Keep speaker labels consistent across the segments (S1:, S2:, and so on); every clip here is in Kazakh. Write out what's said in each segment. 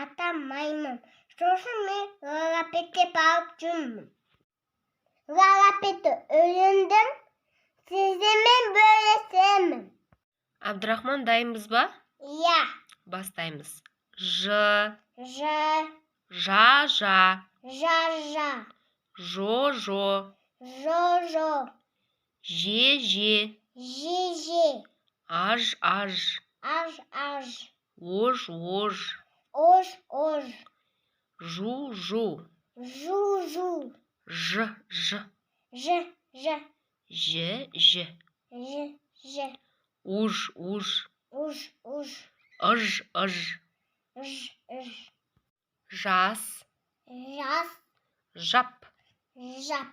S1: atam maymun. So'shin men logopedga borib jumdim. Logopedda o'yindim. Sizni men böyle sevmem.
S2: Abdurahmon daymizba?
S1: Ya.
S2: Bastaymiz. J,
S1: Ja.
S2: ja, ja,
S1: Ja. Ja.
S2: jo, jo,
S1: Jo. Jo.
S2: je, je,
S1: Ji. Ji.
S2: aj, aj,
S1: Aj. Aj.
S2: ож, ож,
S1: Oj. Oj.
S2: жу, жу,
S1: Ju. Ju.
S2: ж, ж,
S1: J. J.
S2: ж, ж,
S1: J. J.
S2: уж, уж,
S1: Uj. Uj.
S2: ыж, ыж,
S1: J. J.
S2: жас,
S1: Jas.
S2: жап,
S1: Jap.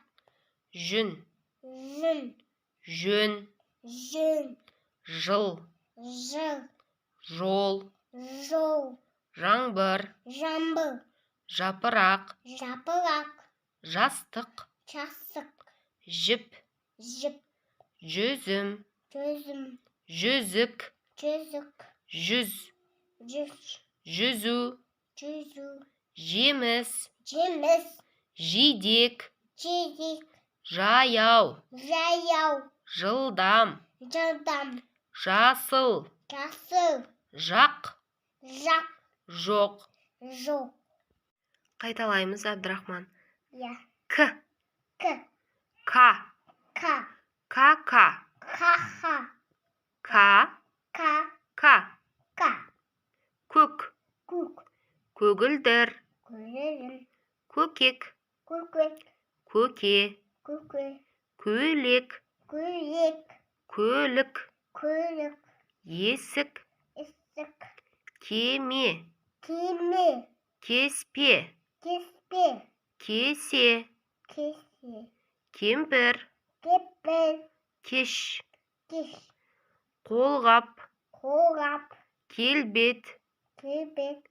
S2: жүн,
S1: Jun.
S2: жөн,
S1: Jun.
S2: жыл,
S1: Jıl.
S2: жол,
S1: Jol.
S2: жаңбыр,
S1: Jambıl.
S2: жапырақ,
S1: Yapılak.
S2: жастық,
S1: Çastık.
S2: жіп,
S1: Jip.
S2: жүзім,
S1: Gözüm.
S2: жүзік,
S1: Gözük.
S2: жүз,
S1: Cüz.
S2: жүзу,
S1: Cüzü.
S2: жеміс,
S1: Cimiz.
S2: жидек,
S1: Çizik.
S2: жаяу,
S1: Jayal.
S2: жылдам,
S1: Cıldam.
S2: жасыл,
S1: Kasıl.
S2: жақ,
S1: Жак.
S2: жоқ.
S1: Жок.
S2: Қайталаймыз, Абдурахман.
S1: Ya.
S2: К,
S1: K.
S2: К,
S1: Ka.
S2: К, К,
S1: Ka. Ha.
S2: К,
S1: Ka.
S2: К,
S1: Ka.
S2: көк,
S1: Kuk.
S2: көгілдір,
S1: Kulerim.
S2: көкек,
S1: Kukuk.
S2: көке,
S1: Kukuk.
S2: көйлек,
S1: Kuyuk.
S2: көлік,
S1: Kuyruk.
S2: есік,
S1: Isık.
S2: кеме,
S1: Kimi.
S2: кеспе,
S1: Kispi.
S2: кесе,
S1: Kisi.
S2: кемпір,
S1: Kipil.
S2: кеш,
S1: Kiş.
S2: қолғап,
S1: Kuğap.
S2: келбет,
S1: Kibit.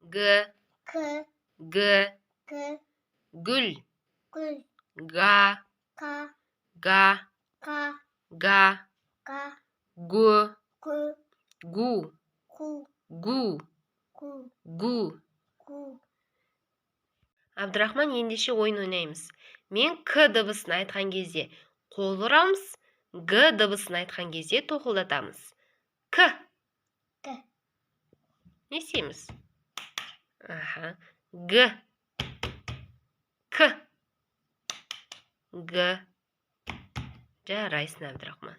S2: г,
S1: Kı.
S2: г,
S1: Kı.
S2: гүл,
S1: Gül.
S2: га,
S1: Ka.
S2: га,
S1: Ka.
S2: га,
S1: Ka.
S2: гу,
S1: Ku.
S2: гу,
S1: Ku.
S2: гу,
S1: Ku.
S2: гу.
S1: Ku.
S2: Абдурахман, ендеше ойын ойнаймыз. Мен К дыбысын айтқан кезде қол ұрамыз, Г дыбысын айтқан кезде тоқылдатамыз. К.
S1: K.
S2: Не істейміз? Г. К. Г. Жарайсың, Абдурахман.